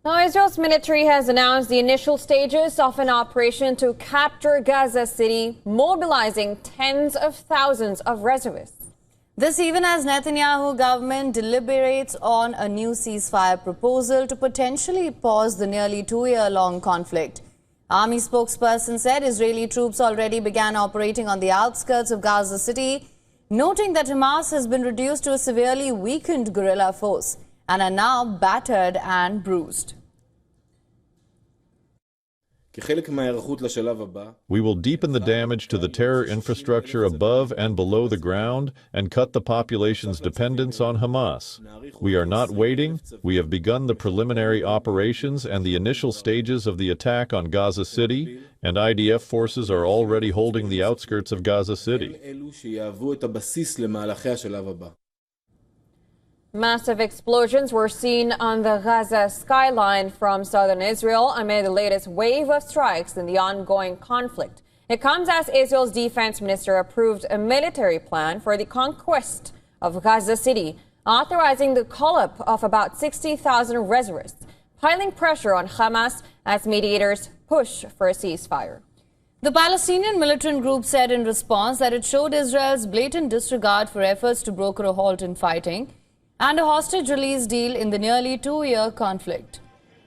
Now, Israel's military has announced the initial stages of an operation to capture Gaza City, mobilizing tens of thousands of reservists. This even as Netanyahu government deliberates on a new ceasefire proposal to potentially pause the nearly 2-year-long conflict. Army spokesperson said Israeli troops already began operating on the outskirts of Gaza City, noting that Hamas has been reduced to a severely weakened guerrilla force and are now battered and bruised. We will deepen the damage to the terror infrastructure above and below the ground and cut the population's dependence on Hamas. We are not waiting. We have begun the preliminary operations and the initial stages of the attack on Gaza City, and IDF forces are already holding the outskirts of Gaza City. Massive explosions were seen on the Gaza Skyline from southern Israel amid the latest wave of strikes in the ongoing conflict. It comes as Israel's defense minister approved a military plan for the conquest of Gaza City, authorizing the call-up of about 60,000 reservists, piling pressure on Hamas as mediators push for a ceasefire. The Palestinian militant group said in response that it showed Israel's blatant disregard for efforts to broker a halt in fighting and a hostage release deal in the nearly 2-year conflict.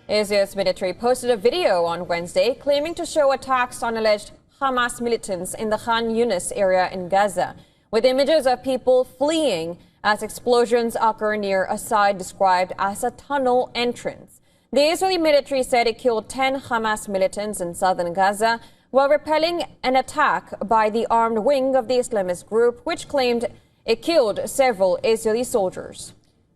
Israel's military posted a video on Wednesday claiming to show attacks on alleged Hamas militants in the Khan Yunis area in Gaza, with images of people fleeing as explosions occur near a site described as a tunnel entrance. The Israeli military said it killed 10 Hamas militants in southern Gaza while repelling an attack by the armed wing of the Islamist group, which claimed it killed several Israeli soldiers.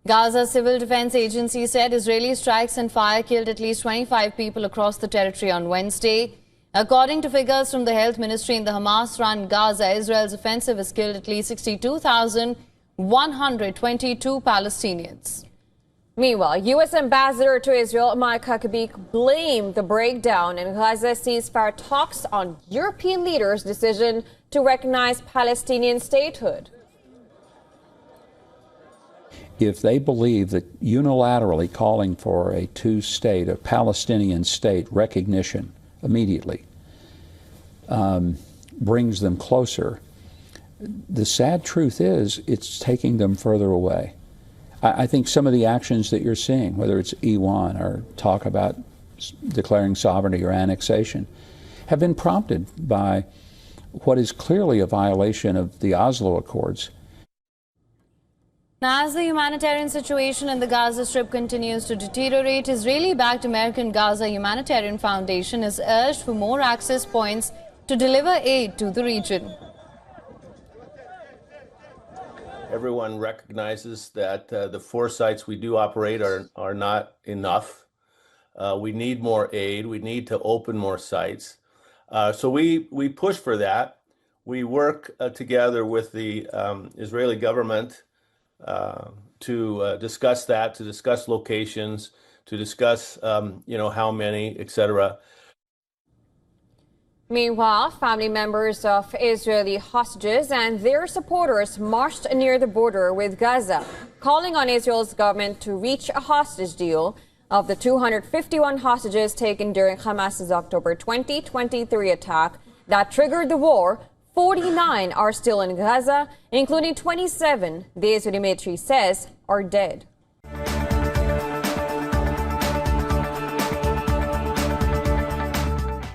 Gaza Civil Defense Agency said Israeli strikes and fire killed at least 25 people across the territory on Wednesday. According to figures from the health ministry in the Hamas-run Gaza, Israel's offensive has killed at least 62,122 Palestinians. Meanwhile, U.S. Ambassador to Israel Mike Huckabee blamed the breakdown in Gaza ceasefire talks on European leaders' decision to recognize Palestinian statehood. If they believe that unilaterally calling for a two-state, a Palestinian state recognition immediately brings them closer, the sad truth is it's taking them further away. I think some of the actions that you're seeing, whether it's WION or talk about declaring sovereignty or annexation, have been prompted by what is clearly a violation of the Oslo Accords. Now, as the humanitarian situation in the Gaza Strip continues to deteriorate, Israeli-backed American Gaza Humanitarian Foundation has urged for more access points to deliver aid to the region. Everyone recognizes that the 4 sites we do operate are not enough. We need more aid. We need to open more sites. So we push for that. We work together with the Israeli government to discuss that, to discuss locations, to discuss, how many, etc. Meanwhile, family members of Israeli hostages and their supporters marched near the border with Gaza, calling on Israel's government to reach a hostage deal. Of the 251 hostages taken during Hamas's October 2023 attack that triggered the war, 49 are still in Gaza, including 27, the Israeli military says, are dead.